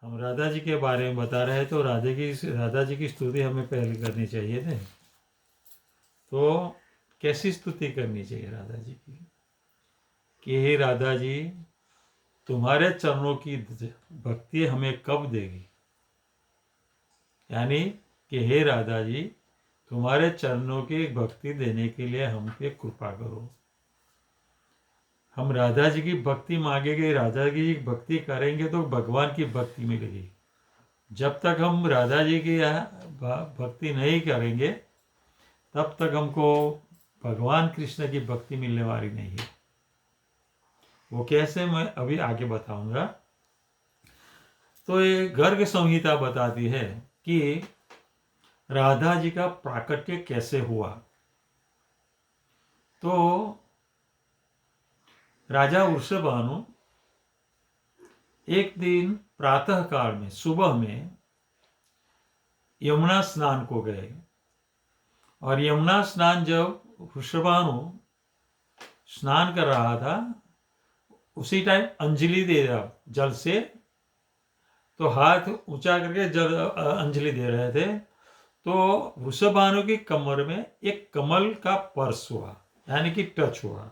हम राधा जी के बारे में बता रहे हैं, तो राधा जी की स्तुति हमें पहले करनी चाहिए थी। तो कैसी स्तुति करनी चाहिए राधा जी की कि हे राधा जी, तुम्हारे चरणों की भक्ति हमें कब देगी। यानी कि हे राधा जी, तुम्हारे चरणों की भक्ति देने के लिए हम पे कृपा करो। हम राधा जी की भक्ति मांगेंगे, राधा जी की भक्ति करेंगे तो भगवान की भक्ति मिलेगी। जब तक हम राधा जी की भक्ति नहीं करेंगे तब तक हमको भगवान कृष्ण की भक्ति मिलने वाली नहीं है। वो कैसे, मैं अभी आगे बताऊंगा। तो ये गर्ग संहिता बताती है कि राधा जी का प्राकट्य कैसे हुआ। तो राजा वृषभानु एक दिन प्रातः काल में, सुबह में यमुना स्नान को गए, और यमुना स्नान जब वृषभानु स्नान कर रहा था, उसी टाइम अंजलि दे रहा जल से, तो हाथ ऊंचा करके जल अंजलि दे रहे थे। तो वृषभानु की कमर में एक कमल का पर्स हुआ, यानी कि टच हुआ।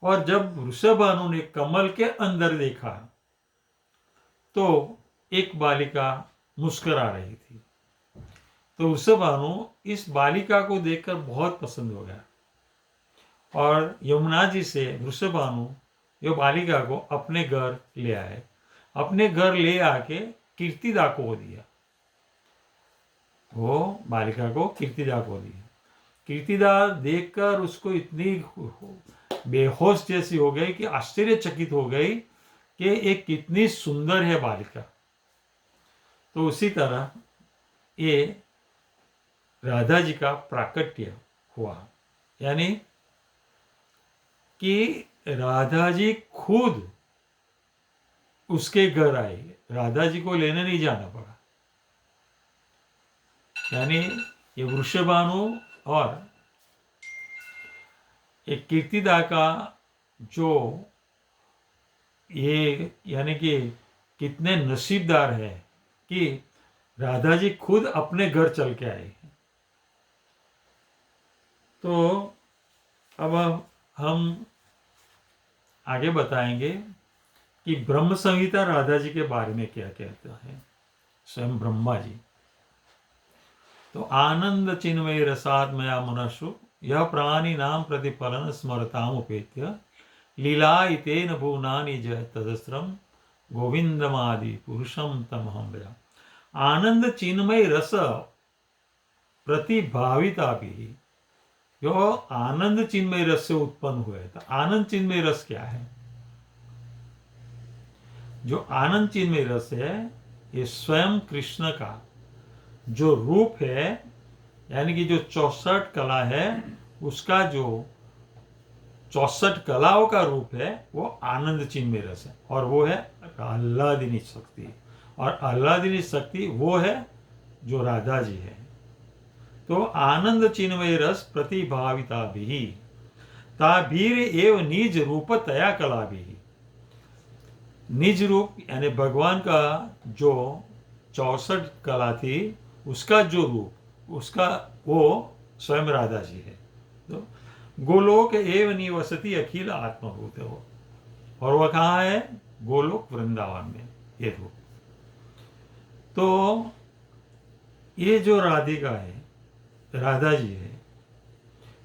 और जब वृषभानु ने कमल के अंदर देखा तो एक बालिका मुस्कुरा रही थी। तो वृषभानु इस बालिका को देखकर बहुत पसंद हो गया, और यमुना जी से वृषभानु ये बालिका को अपने घर ले आए। अपने घर ले आके कीर्तिदा को दिया, वो बालिका को कीर्तिदा को दिया। कीर्तिदा देखकर उसको इतनी बेहोश जैसी हो गई कि आश्चर्यचकित हो गई कि एक कितनी सुंदर है बालिका। तो उसी तरह ये राधा जी का प्राकट्य हुआ, यानी कि राधा जी खुद उसके घर आई, राधा जी को लेने नहीं जाना पड़ा। यानी ये वृषभानु और एक कीर्तिदा का जो ये, यानी कि कितने नसीबदार है कि राधा जी खुद अपने घर चल के आए। तो अब हम आगे बताएंगे कि ब्रह्म संहिता राधा जी के बारे में क्या कहता है, स्वयं ब्रह्मा जी। तो आनंद चिन्मय रसात्मया मनस्सु यह प्राणी नाम प्रतिफलन स्मरताम उपेत्य लीलायितेन भुवनानि जय तदस्रम गोविंदमादि पुरुषम तमहम भजा। आनंद चिन्मय रस प्रतिभाविता भी, जो आनंद चिन्मय रस से उत्पन्न हुए। तो आनंद चिन्मय रस क्या है? जो आनंद चिन्मय रस है, ये स्वयं कृष्ण का जो रूप है, यानी कि जो 64 कला है, उसका जो 64 कलाओं का रूप है, वो आनंद चिन्मय रस है। और वो है आह्लादिनी शक्ति, और आह्लादिनी शक्ति वो है जो राधा जी है। तो आनंद चिन्मय रस प्रतिभाविता भी ताभीर एव निज रूप तया कला भी। निज रूप यानी भगवान का जो 64 कला थी, उसका जो रूप, उसका वो स्वयं राधा जी है। तो गोलोक एव निवसति अखिल आत्मभूत हो, और वह कहाँ है? गोलोक वृंदावन में ये रूप। तो ये जो राधिका है, राधा जी है,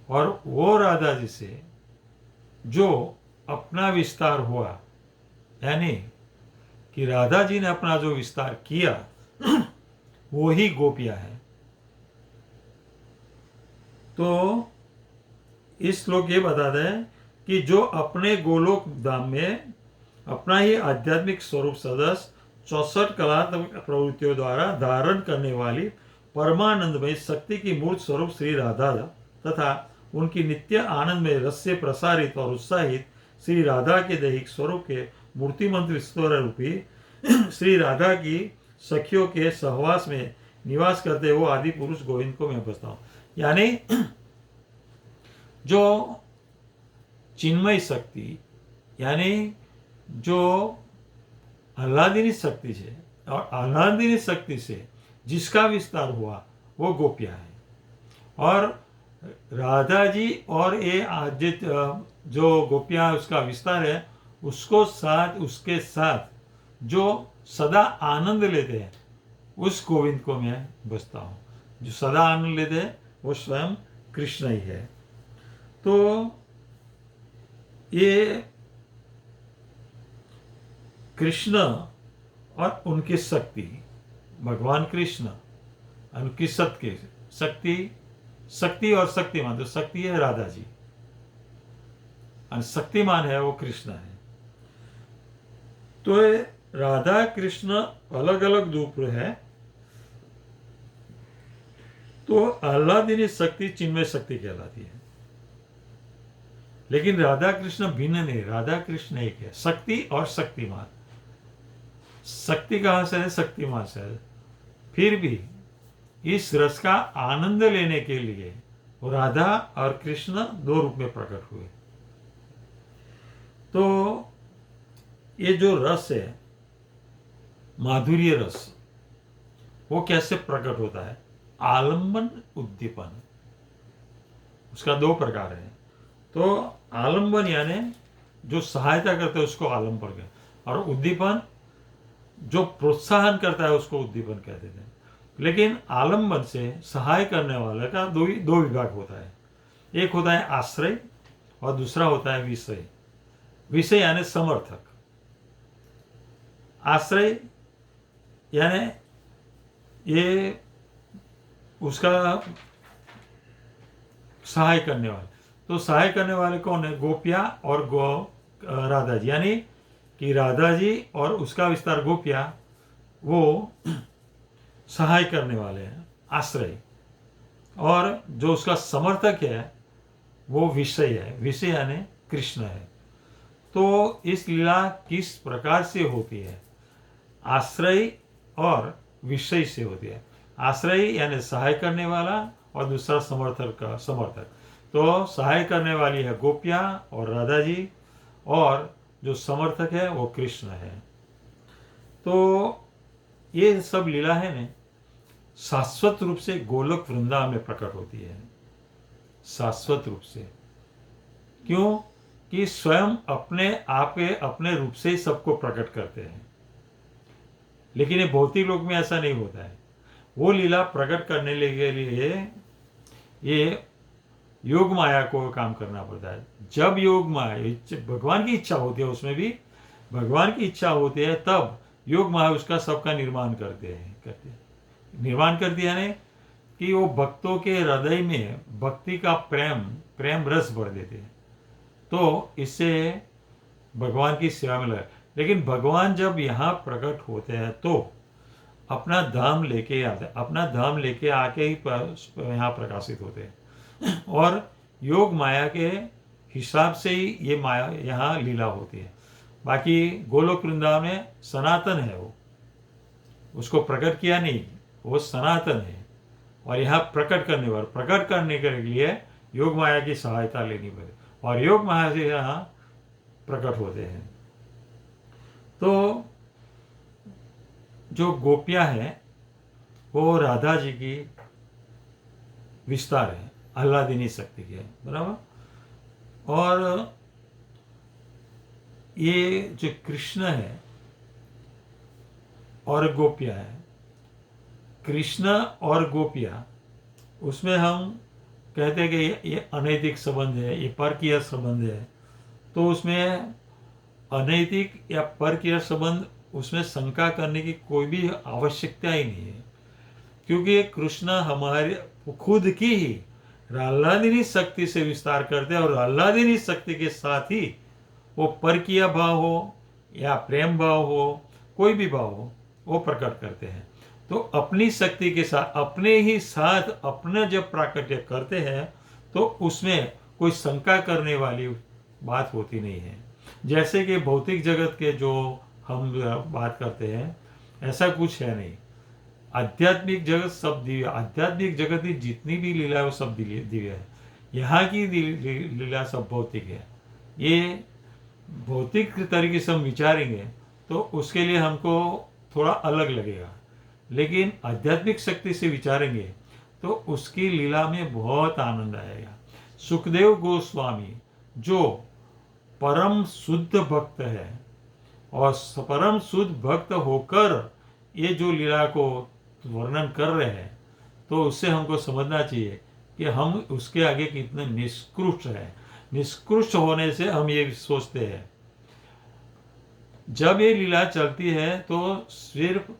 और वो राधा जी से जो अपना विस्तार हुआ, यानी कि राधा जी ने अपना जो विस्तार किया वो ही गोपियां है। तो इस श्लोक ये बताते हैं कि जो अपने गोलोक धाम में अपना ही आध्यात्मिक स्वरूप सदस्य 64 कलात्मक प्रवृत्तियों द्वारा धारण करने वाली परमानंदमय शक्ति की मूर्त स्वरूप श्री राधा तथा उनकी नित्य आनंद में रस से प्रसारित और उत्साहित श्री राधा के दैहिक स्वरूप के मूर्तिमंत्र स्तर रूपी श्री राधा की सखियों के सहवास में निवास करते वो आदि पुरुष गोविंद को मैं बसता हूँ। यानी जो चिन्मय शक्ति, यानी जो आह्लादिनी शक्ति से, और आह्लादिनी शक्ति से जिसका विस्तार हुआ वो गोपिया है। और राधा जी और ये आज जो गोपिया उसका विस्तार है, उसको साथ, उसके साथ जो सदा आनंद लेते हैं उस गोविंद को मैं बसता हूँ। जो सदा आनंद लेते हैं वो स्वयं कृष्ण ही है। तो ये कृष्ण और उनकी शक्ति, भगवान कृष्ण उनकी शक्ति और शक्तिमान, जो शक्ति है राधा जी और शक्तिमान है वो कृष्ण है। तो ये राधा कृष्ण अलग अलग रूप है। तो आह्लादिनी शक्ति चिन्मय शक्ति कहलाती है। लेकिन राधा कृष्ण भिन्न नहीं, राधा कृष्ण एक है, शक्ति और शक्तिमान। शक्ति कहां से है? शक्तिमान से है। फिर भी इस रस का आनंद लेने के लिए राधा और कृष्ण दो रूप में प्रकट हुए। तो ये जो रस है, माधुर्य रस, वो कैसे प्रकट होता है? आलंबन, उद्दीपन, उसका दो प्रकार है। तो आलंबन यानी जो सहायता करते हैं उसको आलंबन कहते हैं, और उद्दीपन जो प्रोत्साहन करता है उसको उद्दीपन कहते हैं। लेकिन आलंबन से सहाय करने वाले का दो विभाग होता है। एक होता है आश्रय और दूसरा होता है विषय। विषय यानी समर्थक, आश्रय यानी ये उसका सहाय करने वाले। तो सहाय करने वाले कौन है? गोपिया और राधा जी, यानी कि राधा जी और उसका विस्तार गोपिया, वो सहाय करने वाले हैं, आश्रय। और जो उसका समर्थक है वो विषय है, विषय यानी कृष्ण है। तो इस लीला किस प्रकार से होती है? आश्रय और विषय से होती है। आश्रय यानी सहाय करने वाला और दूसरा समर्थक। तो सहाय करने वाली है गोपिया और राधा जी, और जो समर्थक है वो कृष्ण है। तो ये सब लीला है ना, शाश्वत रूप से गोलोक वृंदावन में प्रकट होती है, शाश्वत रूप से। क्यों? कि स्वयं अपने आप अपने रूप से ही सबको प्रकट करते हैं। लेकिन ये भौतिक लोक में ऐसा नहीं होता है। वो लीला प्रकट करने के लिए ये योग माया को काम करना पड़ता है। जब योग माया, भगवान की इच्छा होती है, उसमें भी भगवान की इच्छा होती है, तब योग माया उसका सबका निर्माण करते हैं। निर्माण कर दिया ने कि वो भक्तों के हृदय में भक्ति का प्रेम रस भर देते हैं। तो इससे भगवान की सेवा में लगे। लेकिन भगवान जब यहाँ प्रकट होते हैं तो अपना धाम लेके आते हैं, अपना धाम लेके आके ही यहाँ प्रकाशित होते हैं। और योग माया के हिसाब से ही ये माया यहाँ लीला होती है। बाकी गोलोक वृंदावन में सनातन है, वो उसको प्रकट किया नहीं, वो सनातन है। और यहाँ प्रकट करने के लिए योग माया की सहायता लेनी पड़े, और योग माया से यहाँ प्रकट होते हैं। तो जो गोपियाँ हैं वो राधा जी की विस्तार है, आह्लादिनी शक्ति की है, बराबर। और ये जो कृष्ण है और गोपियाँ है, कृष्ण और गोपियाँ, उसमें हम कहते हैं कि ये अनैतिक संबंध है, ये परकीय संबंध है। तो उसमें अनैतिक या परकीय संबंध, उसमें शंका करने की कोई भी आवश्यकता ही नहीं है, क्योंकि कृष्ण हमारे खुद की ही आह्लादिनी शक्ति से विस्तार करते हैं, और आह्लादिनी शक्ति के साथ ही वो परकीय भाव हो या प्रेम भाव हो, कोई भी भाव हो, वो प्रकट करते हैं। तो अपनी शक्ति के साथ, अपने ही साथ अपना जब प्राकट्य करते हैं तो उसमें कोई शंका करने वाली बात होती नहीं है। जैसे कि भौतिक जगत के जो हम बात करते हैं, ऐसा कुछ है नहीं। आध्यात्मिक जगत सब दिव्य, आध्यात्मिक जगत की जितनी भी लीला है वो सब दिव्य है। यहाँ की लीला सब भौतिक है। ये भौतिक तरीके से हम विचारेंगे तो उसके लिए हमको थोड़ा अलग लगेगा, लेकिन आध्यात्मिक शक्ति से विचारेंगे तो उसकी लीला में बहुत आनंद आएगा। सुखदेव गोस्वामी जो परम शुद्ध भक्त है और परम शुद्ध भक्त होकर ये जो लीला को वर्णन कर रहे हैं, तो उससे हमको समझना चाहिए कि हम उसके आगे कितने निष्कृष्ट हैं। निष्कृष्ट होने से हम ये सोचते हैं, जब ये लीला चलती है तो सिर्फ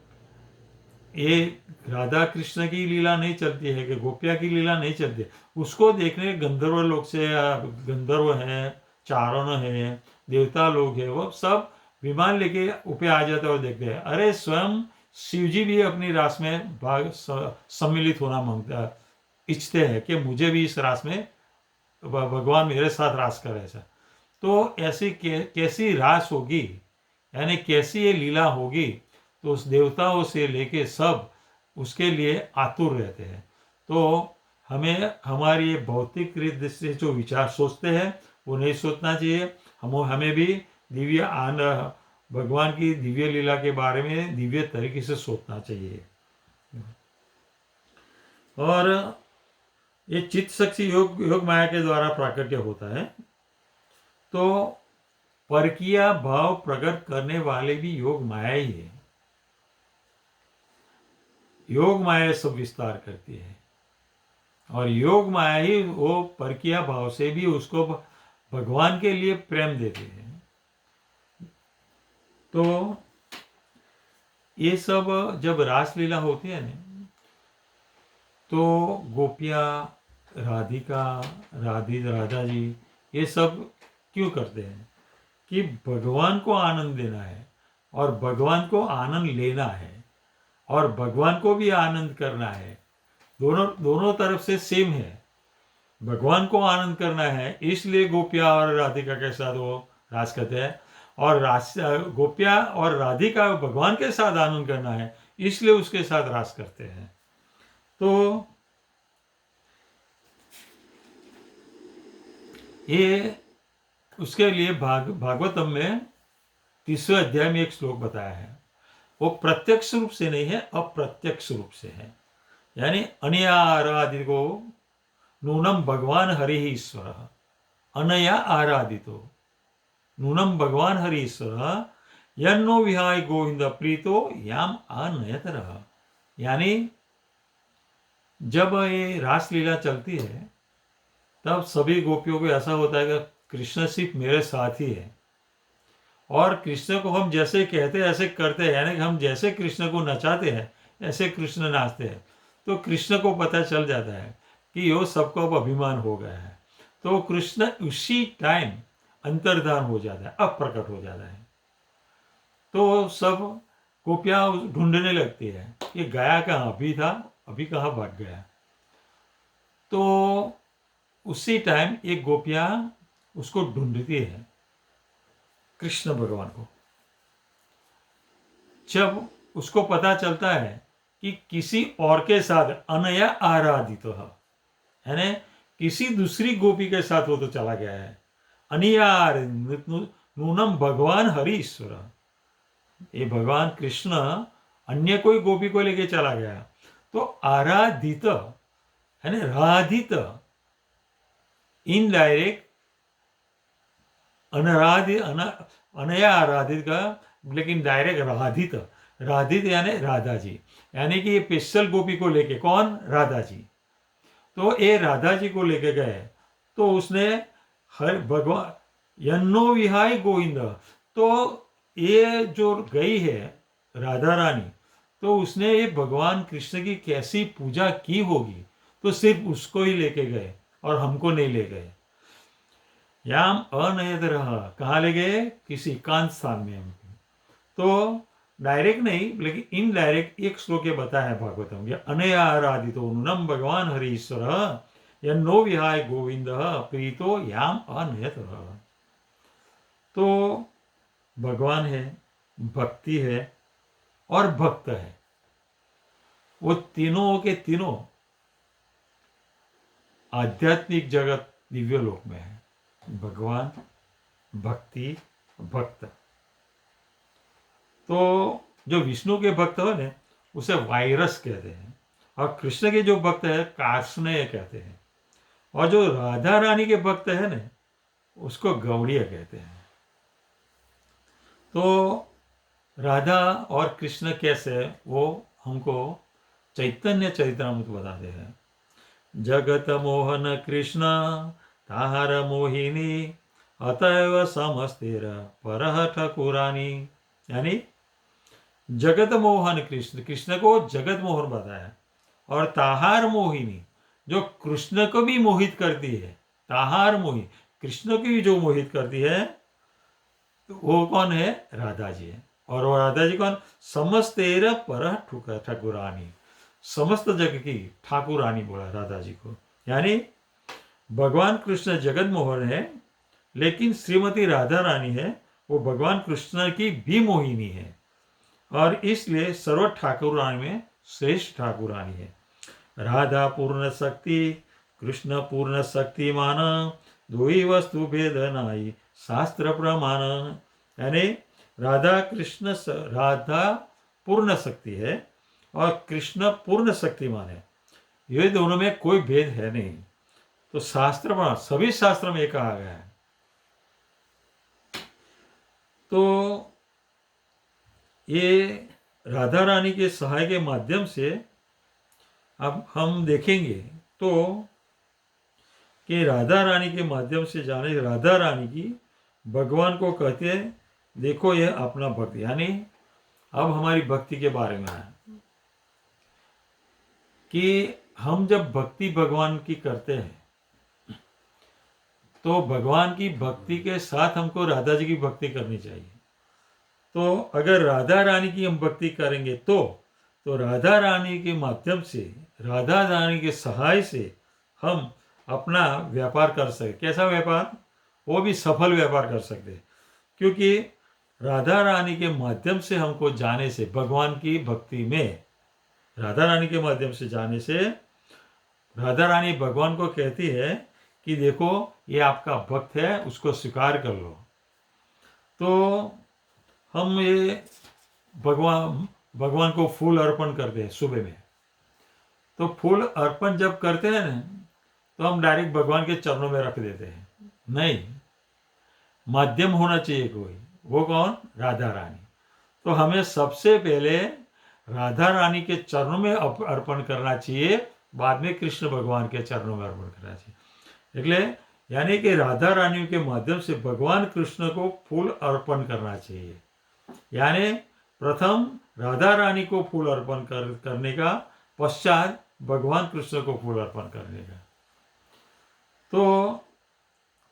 ये राधा कृष्ण की लीला नहीं चलती है कि गोपिया की लीला नहीं चलती है। उसको देखने गंधर्व लोग से, गंधर्व हैं, चारण हैं, देवता लोग हैं, वो सब विमान लेके ऊपर आ जाते हैं और देखते हैं। अरे स्वयं शिव जी भी अपनी रास में भाग सम्मिलित होना मांगता, इच्छते हैं कि मुझे भी इस रास में भगवान मेरे साथ रास करे ऐसा। तो ऐसी कैसी रास होगी, यानी कैसी ये लीला होगी, तो उस देवताओं से लेके सब उसके लिए आतुर रहते हैं। तो हमें हमारी ये भौतिक दृष्टि से जो विचार सोचते हैं वो नहीं सोचना चाहिए। हमें भी दिव्य आनंद, भगवान की दिव्य लीला के बारे में दिव्य तरीके से सोचना चाहिए। और ये चित्त शक्ति योग माया के द्वारा प्राकट्य होता है। तो परकीय भाव प्रकट करने वाले भी योग माया ही है। योग माया सब विस्तार करती है और योग माया ही वो परकीय भाव से भी उसको भगवान के लिए प्रेम देते हैं। तो ये सब जब रासलीला होती है ना, तो गोपिया, राधिका, राधा जी ये सब क्यों करते हैं कि भगवान को आनंद देना है और भगवान को आनंद लेना है और भगवान को भी आनंद करना है। दोनों तरफ से सेम है। भगवान को आनंद करना है, इसलिए गोपिया और राधिका के साथ वो रास करते हैं, और गोपिया और राधिका भगवान के साथ आनंद करना है, इसलिए उसके साथ रास करते हैं। तो ये उसके लिए भागवतम में 30वें अध्याय में एक श्लोक बताया है। वो प्रत्यक्ष रूप से नहीं है, अप्रत्यक्ष रूप से है। यानी अनया आराधितो नूनम भगवान हरि ईश्वर, अनया आराधितो नूनम भगवान हरि ईश्वर यन्नो विहाय गोविंद प्रीतो याम अनयतर। यानी जब ये रासलीला चलती है तब सभी गोपियों को ऐसा होता है कि कृष्ण सिर्फ मेरे साथ ही है, और कृष्ण को हम जैसे कहते हैं ऐसे करते हैं, यानी कि हम जैसे कृष्ण को नचाते हैं ऐसे कृष्ण नाचते हैं। तो कृष्ण को पता चल जाता है कि यो सबको अब अभिमान हो गया है, तो कृष्ण उसी टाइम अंतर्धान हो जाता है, अप्रकट हो जाता है। तो सब गोपियां ढूंढने लगती है कि गया कहाँ, अभी था, अभी कहाँ भाग गया। तो उसी टाइम एक गोपियां उसको ढूंढती है, कृष्ण भगवान को। जब उसको पता चलता है कि किसी और के साथ अनया आराधित है ना, किसी दूसरी गोपी के साथ वो तो चला गया है। अनियार नूनम भगवान हरि ईश्वर, ये भगवान कृष्ण अन्य कोई गोपी को लेके चला गया। तो आराधित है ना, राधित, इनडायरेक्ट अनया आराधित का, लेकिन डायरेक्ट राधित। राधित यानी राधा जी, यानी कि ये स्पेशल गोपी को लेके, कौन, राधा जी। तो ये राधा जी को लेके गए, तो उसने हर भगवान यन्नो विहाय गोविंद, तो ये जो गई है राधा रानी, तो उसने ये भगवान कृष्ण की कैसी पूजा की होगी, तो सिर्फ उसको ही लेके गए और हमको नहीं ले गए। याम अनयत रहा, कहाँ ले गए, किसी एकांत स्थान में हमको। तो डायरेक्ट नहीं लेकिन इनडायरेक्ट एक श्लोक बताया है भागवतम, अनया आराधितो नूनम भगवान हरि ईश्वर यन्नो विहाय गोविंद प्रीतो याम अनयत रहा। तो भगवान है, भक्ति है और भक्त है, वो तीनों के तीनों आध्यात्मिक जगत दिव्य लोक में है। भगवान, भक्ति, भक्त। तो जो विष्णु के भक्त हो ने उसे वायरस कहते हैं, और कृष्ण के जो भक्त है कार्ष्णेय कहते हैं, और जो राधा रानी के भक्त है ना उसको गौड़ीय कहते हैं। तो राधा और कृष्ण कैसे, वो हमको चैतन्य चरितामृत बताते हैं। जगत मोहन कृष्ण ताहार मोहिनी अतएव समस्तेर परह ठकुरानी। यानी जगत मोहन कृष्ण, कृष्ण को जगत मोहन बताया, और ताहार मोहिनी जो कृष्ण को भी मोहित करती है, ताहार मोही कृष्ण को भी जो मोहित करती है वो कौन है, राधा जी है। और वो राधा जी कौन, समस्तेर पर ठाकुरानी, समस्त जग की ठाकुरानी बोला राधा जी को। यानी भगवान कृष्ण जगत मोहन है, लेकिन श्रीमती राधा रानी है वो भगवान कृष्ण की भी मोहिनी है, और इसलिए सर्व ठाकुरानी में श्रेष्ठ ठाकुरानी है। राधा पूर्ण शक्ति कृष्ण पूर्ण शक्तिमान, दो ही वस्तु भेद नाई शास्त्र प्रमाण। यानी राधा पूर्ण शक्ति है और कृष्ण पूर्ण शक्तिमान है, ये दोनों में कोई भेद है नहीं। तो शास्त्र प्रमाण, सभी शास्त्र में कहा गया है। तो ये राधा रानी के सहाय के माध्यम से अब हम देखेंगे तो कि राधा रानी के माध्यम से जाने, राधा रानी की भगवान को कहते हैं देखो ये अपना भक्ति। यानी अब हमारी भक्ति के बारे में है कि हम जब भक्ति भगवान की करते हैं तो भगवान की भक्ति के साथ हमको राधा जी की भक्ति करनी चाहिए। तो अगर राधा रानी की हम भक्ति करेंगे तो राधा रानी के माध्यम से, राधा रानी के सहाय से हम अपना व्यापार कर सकते। कैसा व्यापार, वो भी सफल व्यापार कर सकते, क्योंकि राधा रानी के माध्यम से हमको जाने से, भगवान की भक्ति में राधा रानी के माध्यम से जाने से, राधा रानी भगवान को कहती है कि देखो ये आपका भक्त है, उसको स्वीकार कर लो। तो हम ये भगवान को फूल अर्पण करते हैं सुबह में। तो फूल अर्पण जब करते हैं ना तो हम डायरेक्ट भगवान के चरणों में रख देते हैं, नहीं, माध्यम होना चाहिए कोई, वो कौन, राधा रानी। तो हमें सबसे पहले राधा रानी के चरणों में अर्पण करना चाहिए, बाद में कृष्ण भगवान के चरणों में अर्पण करना चाहिए। इसलिए यानी कि राधा रानी के माध्यम से भगवान कृष्ण को फूल अर्पण करना चाहिए। यानी प्रथम राधा रानी को फूल अर्पण करने का, पश्चात भगवान कृष्ण को फूल अर्पण करने का। तो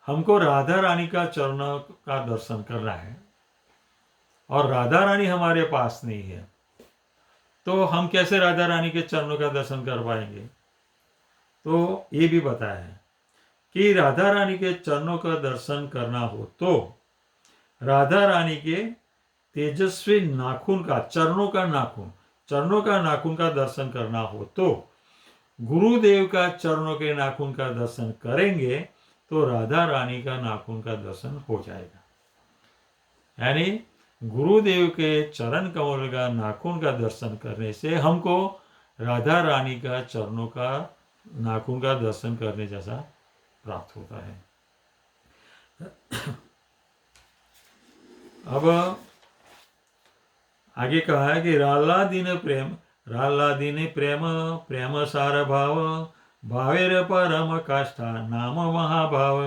हमको राधा रानी का चरण का दर्शन करना है, और राधा रानी हमारे पास नहीं है तो हम कैसे राधा रानी के चरणों का दर्शन कर पाएंगे। तो ये भी बताया है कि राधा रानी के चरणों का दर्शन करना हो तो राधा रानी के तेजस्वी नाखून का, चरणों का नाखून का दर्शन करना हो तो गुरुदेव का चरणों के नाखून का दर्शन करेंगे तो राधा रानी का नाखून का दर्शन हो जाएगा। यानी गुरुदेव के चरण कमल का नाखून का दर्शन करने से हमको राधा रानी का चरणों का नाखून का दर्शन करने जैसा प्राप्त होता है। अब आगे कहा है कि राल्लादीन प्रेम प्रेम सार भाव भावेर परम काष्ठा नाम महाभाव।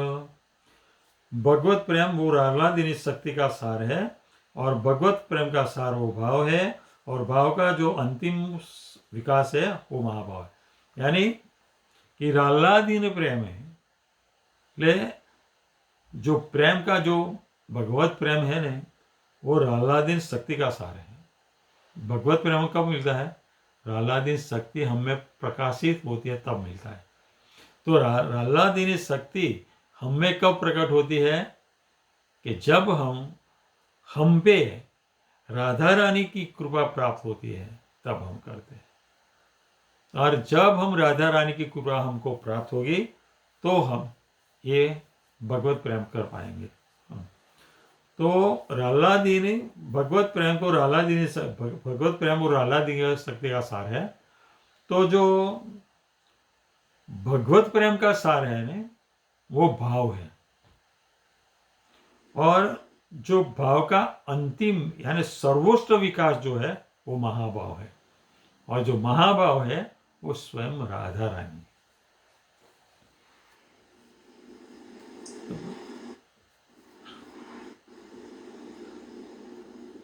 भगवत प्रेम वो राल्लादीनी शक्ति का सार है, और भगवत प्रेम का सार वो भाव है, और भाव का जो अंतिम विकास है वो महाभाव है। यानी कि राल्लादीन प्रेम है, ले जो प्रेम का जो भगवत प्रेम है ने वो राल्लादीन शक्ति का सार है। भगवत प्रेम कब मिलता है, राल्लादीन शक्ति हमें प्रकाशित होती है तब मिलता है। तो राल्लादीनी शक्ति हमें कब प्रकट होती है कि जब हम पे राधा रानी की कृपा प्राप्त होती है तब हम करते हैं। और जब हम राधा रानी की कृपा हमको प्राप्त होगी तो हम ये भगवत प्रेम कर पाएंगे। तो रालादीनी भगवत प्रेम को रालादीनी भगवत प्रेम और रालादीनी शक्ति का सार है। तो जो भगवत प्रेम का सार है ना, वो भाव है, और जो भाव का अंतिम यानी सर्वोच्च विकास जो है वो महाभाव है, और जो महाभाव है वो स्वयं राधा रानी।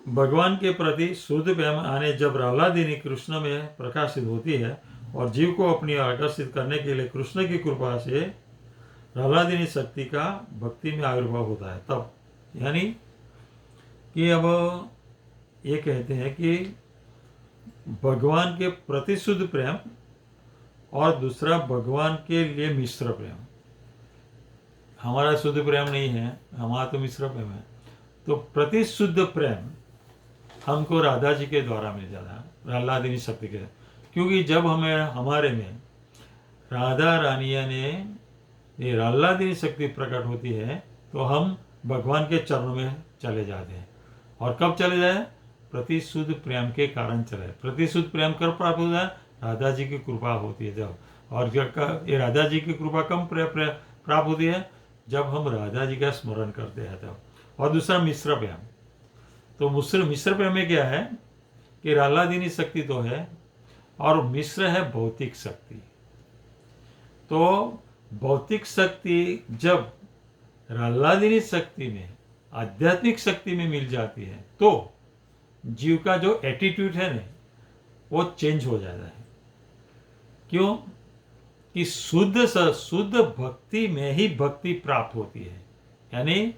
भगवान के प्रति शुद्ध प्रेम आने जब रालादीनी कृष्ण में प्रकाशित होती है और जीव को अपनी आकर्षित करने के लिए कृष्ण की कृपा से रालादीनी शक्ति का भक्ति में आविर्भाव होता है, तब यानी कि अब ये कहते हैं कि भगवान के प्रति शुद्ध प्रेम और दूसरा भगवान के लिए मिश्र प्रेम। हमारा शुद्ध प्रेम नहीं है, हमारा तो मिश्र प्रेम है। तो प्रति शुद्ध प्रेम हमको राधा जी के द्वारा मिल जाता है, रालादीनी शक्ति के, क्योंकि जब हमें हमारे में राधा रानिया ने ये रालादीनी शक्ति प्रकट होती है तो हम भगवान के चरणों में चले जाते हैं। और कब चले जाए? प्रतिशुद्ध प्रेम के कारण चले। प्रतिशुद्ध प्रेम कब प्राप्त होता है? राधा जी की कृपा होती है जब। और ये राधा जी की कृपा कब प्राप्त होती है? जब हम राधा जी का स्मरण करते हैं तब। और दूसरा मिश्र प्रेम। तो मिश्र प्रेम में क्या है कि रालादीनी शक्ति तो है और मिश्र है भौतिक शक्ति। तो भौतिक शक्ति जब रालादीनी शक्ति में आध्यात्मिक शक्ति में मिल जाती है तो जीव का जो एटीट्यूड है ना वो चेंज हो जाता है। क्यों? कि शुद्ध भक्ति में ही भक्ति प्राप्त होती है, यानी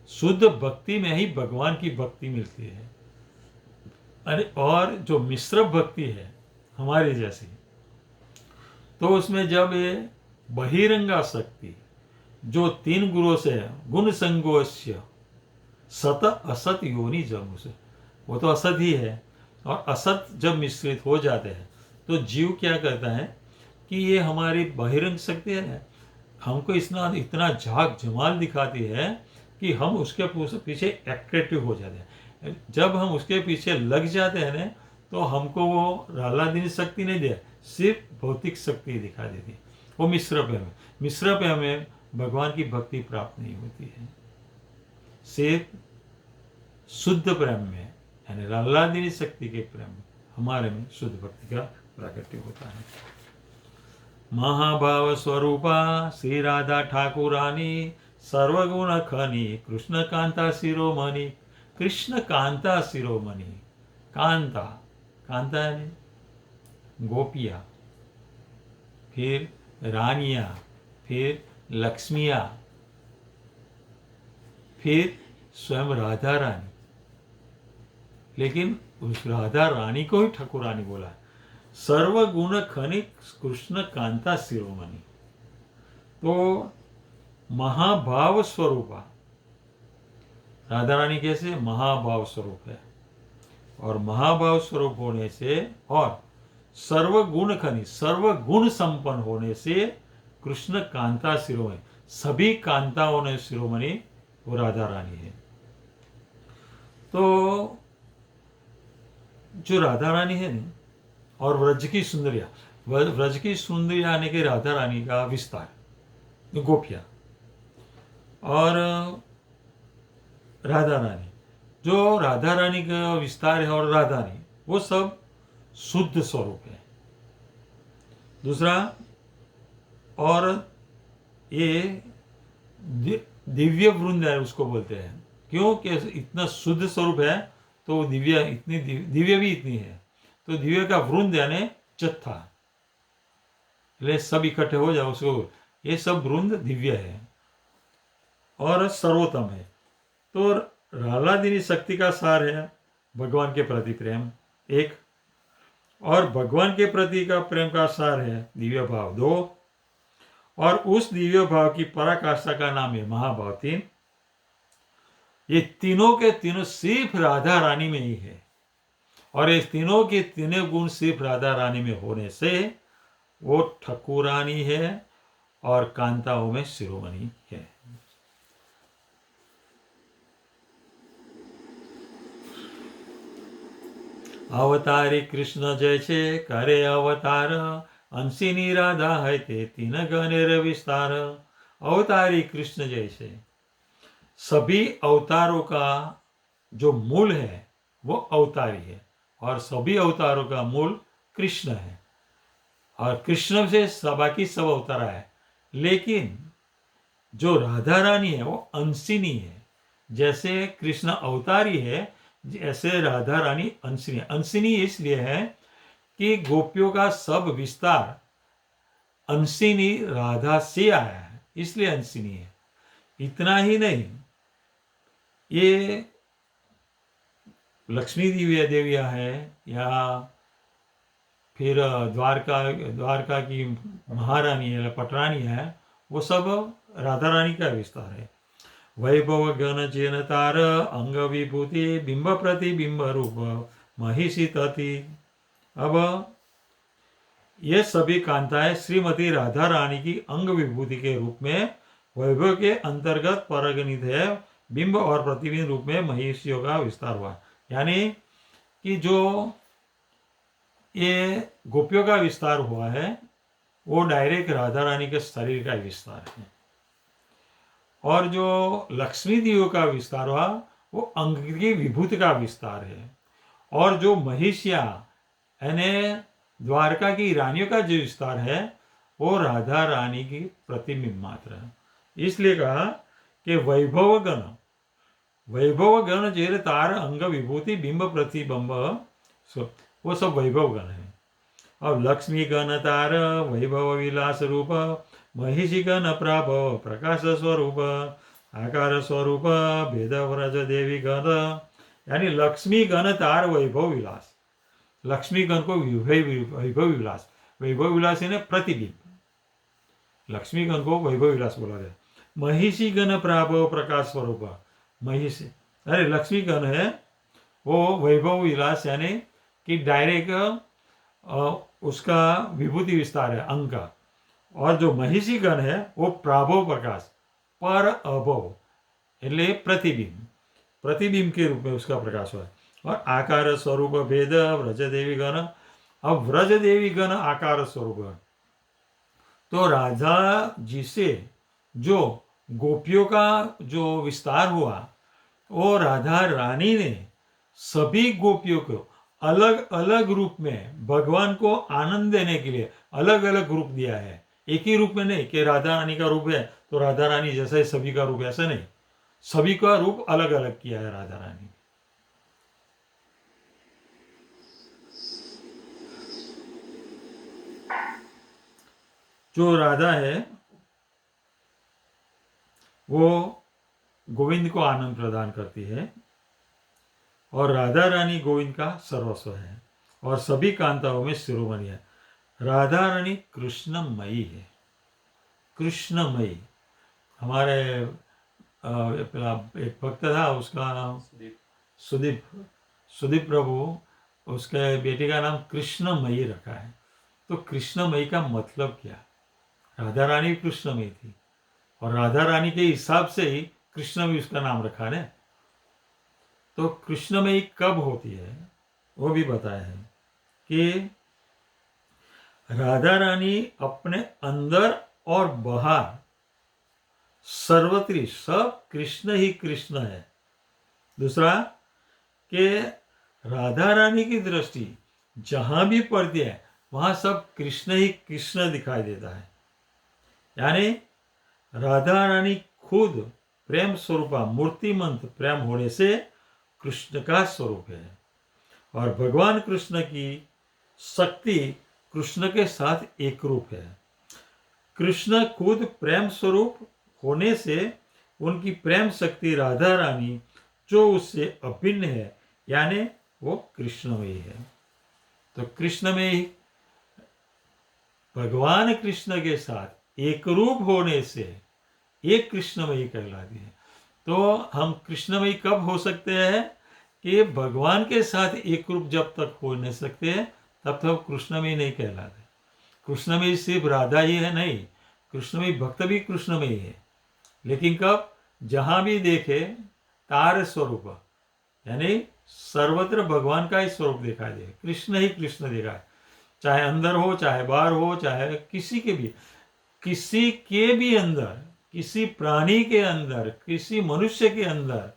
शुद्ध भक्ति में ही भगवान की भक्ति मिलती है। अरे और जो मिश्र भक्ति है हमारी जैसी, तो उसमें जब ये बहिरंगा शक्ति जो तीन गुरुओं से गुण संगोष्य सत असत योनि जम से, वो तो असत ही है, और असत जब मिश्रित हो जाते हैं तो जीव क्या करता है कि ये हमारी बहिरंग शक्ति है हमको इतना झाक जमाल दिखाती है कि हम उसके पीछे एट्रैक्टिव हो जाते हैं। जब हम उसके पीछे लग जाते हैं ना तो हमको वो रालादीनी शक्ति नहीं दे, सिर्फ भौतिक शक्ति दिखा देती है। वो मिश्र प्रेम में भगवान की भक्ति प्राप्त नहीं होती है। सिर्फ शुद्ध प्रेम में यानी रालादीनी शक्ति के प्रेम में हमारे में शुद्ध भक्ति का प्राकट्य होता है। महाभाव स्वरूपा श्री राधा ठाकुरानी सर्वगुण खनी कृष्ण कांता शिरोमणि। कृष्ण कांता शिरोमणि, कांता यानी गोपिया, फिर रानिया, फिर लक्ष्मिया, फिर स्वयं राधा रानी। लेकिन उस राधा रानी को ही ठाकुरानी बोला। सर्वगुण खनि कृष्ण कांता शिरोमणि। तो महाभाव स्वरूपा राधा रानी कैसे? महाभाव स्वरूप है, और महाभाव स्वरूप होने से और सर्वगुण खनि सर्वगुण संपन्न होने से कृष्ण कांता शिरोमणि, सभी कांताओं ने शिरोमणि वो राधा रानी है। तो जो राधा रानी है ना, और व्रज की सुंदरिया, व्रज की सुंदरिया आने के राधा रानी का विस्तार गोपिया, और राधा रानी, जो राधा रानी का विस्तार है और राधा रानी वो सब शुद्ध स्वरूप है। दूसरा, और ये दिव्य वृंद है उसको बोलते हैं। क्यों? कि इतना शुद्ध स्वरूप है तो दिव्य भी इतनी है, तो दिव्य का वृंद यानी जत्था, सब इकट्ठे हो जाओ उसको, ये सब वृंद दिव्य है और सर्वोत्तम है। तो रालादीनी शक्ति का सार है भगवान के प्रति प्रेम एक, और भगवान के प्रति का प्रेम का सार है दिव्य भाव दो, और उस दिव्य भाव की पराकाष्ठा का नाम है महाभाव तीन। ये तीनों के तीनों सिर्फ राधा रानी में ही है, और ये तीनों के तीनों गुण सिर्फ राधा रानी में होने से वो ठाकुरानी है और कांताओं में शिरोमणि है। अवतारी कृष्ण जैसे करे अवतार, अंशिनी राधा है ते तीन गणेर विस्तार। अवतारी कृष्ण जैसे, सभी अवतारों का जो मूल है वो अवतारी है, और सभी अवतारों का मूल कृष्ण है, और कृष्ण से बाकी सब अवतार है। लेकिन जो राधा रानी है वो अंशिनी है। जैसे कृष्ण अवतारी है, जैसे राधा रानी अंशिनी है। अंशिनी इसलिए है कि गोपियों का सब विस्तार अंशिनी राधा से आया है, इसलिए अंशिनी है। इतना ही नहीं, ये लक्ष्मी देवियाँ है, या फिर द्वारका की महारानी है, पटरानी है, वो सब राधा रानी का विस्तार है। वैभव गण चेन तार, अंग विभूति बिंब प्रतिबिंब रूप महिषी तति। अब ये सभी कांताएं श्रीमती राधा रानी की अंग विभूति के रूप में वैभव के अंतर्गत परगणित है। बिंब और प्रतिबिंब रूप में महिषियों का विस्तार हुआ। यानी कि जो ये गोपियों का विस्तार हुआ है वो डायरेक्ट राधा रानी के शरीर का विस्तार है, और जो लक्ष्मी देवी का विस्तार हुआ वो अंग की विभूति का विस्तार है, और जो महिषिया यानी द्वारका की रानियों का जो विस्तार है वो राधा रानी की प्रतिबिंब मात्र है। इसलिए कहा कि वैभव गण जेर तार अंग विभूति बिंब प्रतिबिंब, वो सब वैभव गण है। अब लक्ष्मी गण तार वैभव विलास रूप, महिषी गण प्राभव प्रकाश स्वरूप, आकार स्वरूप भेद व्रज देवी गण। यानी लक्ष्मी गण तार वैभव विलास, लक्ष्मी गण को वैभव विलास, वैभव विलास यानी प्रतिबिंब, लक्ष्मी गण को वैभव विलास बोला गया। महिषी गण प्राभव प्रकाश स्वरूप, महिषी अरे लक्ष्मी गण है वो वैभव विलास यानी कि डायरेक्ट उसका विभूति विस्तार है अंग का, और जो महिषी गण है वो प्राभव प्रकाश पर अभव એટલે प्रतिबिंब के रूप में उसका प्रकाश हुआ है। और आकार स्वरूप भेद व्रज देवी गण। अब व्रज देवी गण आकार स्वरूप, तो राधा जी से जो गोपियों का जो विस्तार हुआ वो राधा रानी ने सभी गोपियों को अलग अलग रूप में भगवान को आनंद देने के लिए अलग अलग रूप दिया है। एक ही रूप में नहीं कि राधा रानी का रूप है तो राधा रानी जैसा ही सभी का रूप, ऐसा नहीं, सभी का रूप अलग अलग किया है राधा रानी। जो राधा है वो गोविंद को आनंद प्रदान करती है, और राधा रानी गोविंद का सर्वस्व है, और सभी कांताओं में शिरोमणि है। राधा रानी कृष्णमयी है, कृष्णमयी। हमारे एक भक्त था, उसका नाम सुदीप प्रभु, उसके बेटे का नाम कृष्णमयी रखा है। तो कृष्णमयी का मतलब क्या? राधा रानी कृष्णमयी थी, और राधा रानी के हिसाब से ही कृष्ण भी उसका नाम रखा है। तो कृष्णमयी कब होती है वो भी बताया है कि राधा रानी अपने अंदर और बाहर सर्वत्र सब कृष्ण ही कृष्ण है। दूसरा कि राधा रानी की दृष्टि जहां भी पड़ती है वहां सब कृष्ण ही कृष्ण दिखाई देता है। यानी राधा रानी खुद प्रेम स्वरूपा मूर्तिमंत प्रेम होने से कृष्ण का स्वरूप है, और भगवान कृष्ण की शक्ति कृष्ण के साथ एक रूप है। कृष्ण खुद प्रेम स्वरूप होने से उनकी प्रेम शक्ति राधा रानी जो उससे अभिन्न है, यानी वो कृष्णमयी है। तो कृष्णमयी भगवान कृष्ण के साथ एक रूप होने से एक कृष्णमयी कहलाती है। तो हम कृष्णमयी कब हो सकते हैं कि भगवान के साथ एक रूप जब तक हो नहीं सकते तब तक कृष्णमयी नहीं कहलाते। कृष्णमयी सिर्फ राधा ही है नहीं, कृष्णमयी भक्त भी कृष्णमयी है। लेकिन कब? जहां भी देखे तार स्वरूप, यानी सर्वत्र भगवान का ही स्वरूप दिखाई दे, कृष्ण ही कृष्ण दिखाए, चाहे अंदर हो चाहे बाहर हो, चाहे किसी के भी अंदर, किसी प्राणी के अंदर, किसी मनुष्य के अंदर,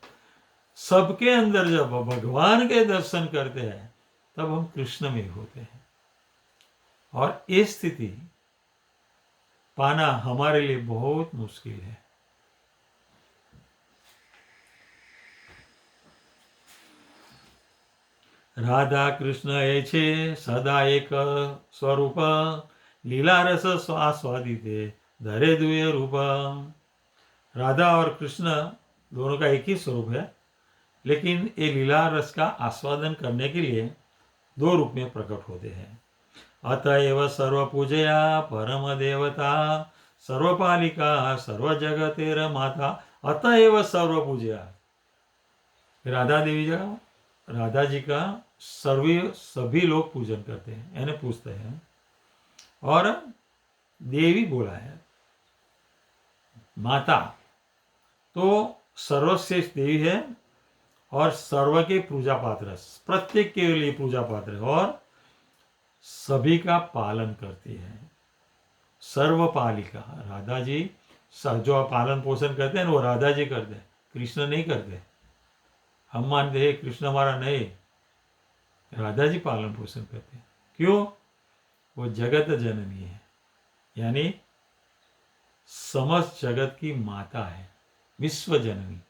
सबके अंदर जब भगवान के दर्शन करते हैं तब हम कृष्ण में होते हैं। और ये स्थिति पाना हमारे लिए बहुत मुश्किल है। राधा कृष्ण ए छे सदा एक स्वरूप, लीला रस स्वादिते धरे दुए रूप। राधा और कृष्ण दोनों का एक ही स्वरूप है, लेकिन ये लीला रस का आस्वादन करने के लिए दो रूप में प्रकट होते हैं। अतएव सर्व पूजया परम देवता, सर्वपालिका सर्व जगतेर माता। अतएव सर्व पूजया, राधा जी का सभी लोग पूजन करते हैं, यानी पूजते हैं। और देवी बोला है, माता तो सर्वश्रेष्ठ देवी है और सर्व के पूजा पात्र, प्रत्येक के लिए पूजा पात्र है और सभी का पालन करती है। सर्वपालिका, राधा जी जो पालन पोषण करते हैं वो राधा जी करते हैं, कृष्ण नहीं करते। हम मानते हैं कृष्ण हमारा नहीं, राधा जी पालन पोषण करते हैं। क्यों? वो जगत जननी है, यानी समस्त जगत की माता है, विश्व जननी।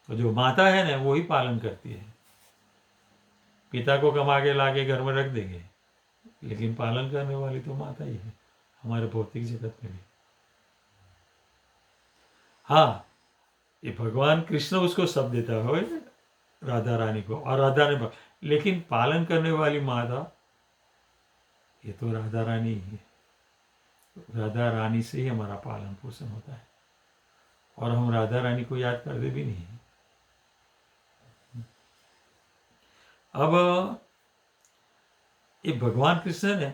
तो जो माता है ना वो ही पालन करती है। पिता को कमा के लाके घर में रख देंगे, लेकिन पालन करने वाली तो माता ही है हमारे भौतिक जगत में भी। हाँ, ये भगवान कृष्ण उसको सब देता है राधा रानी को, और राधा ने, लेकिन पालन करने वाली माता ये तो राधा रानी ही है। राधा रानी से ही हमारा पालन पोषण होता है और हम राधा रानी को याद करते भी नहीं। अब ये भगवान कृष्ण ने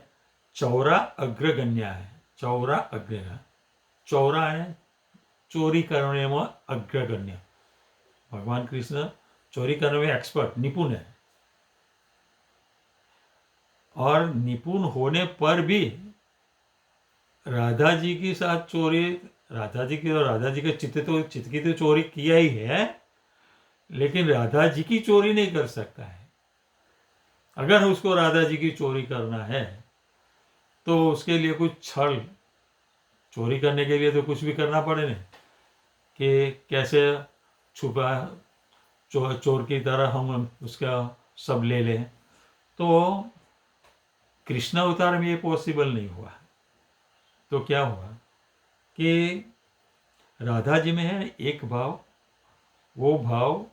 चौरा अग्रगण्या है, चौरा अग्रगण्य, चौरा है चोरी करने में अग्रगण्य। भगवान कृष्ण चोरी करने में एक्सपर्ट, निपुण है, और निपुण होने पर भी राधा जी के साथ चोरी, राधा जी के चित्त की तो चोरी किया ही है, लेकिन राधा जी की चोरी नहीं कर सकता है। अगर उसको राधा जी की चोरी करना है तो उसके लिए कुछ छल, चोरी करने के लिए तो कुछ भी करना पड़े ना, कि कैसे छुपा चोर की तरह हम उसका सब ले लें। तो कृष्ण अवतार में ये पॉसिबल नहीं हुआ। तो क्या हुआ कि राधा जी में है एक भाव, वो भाव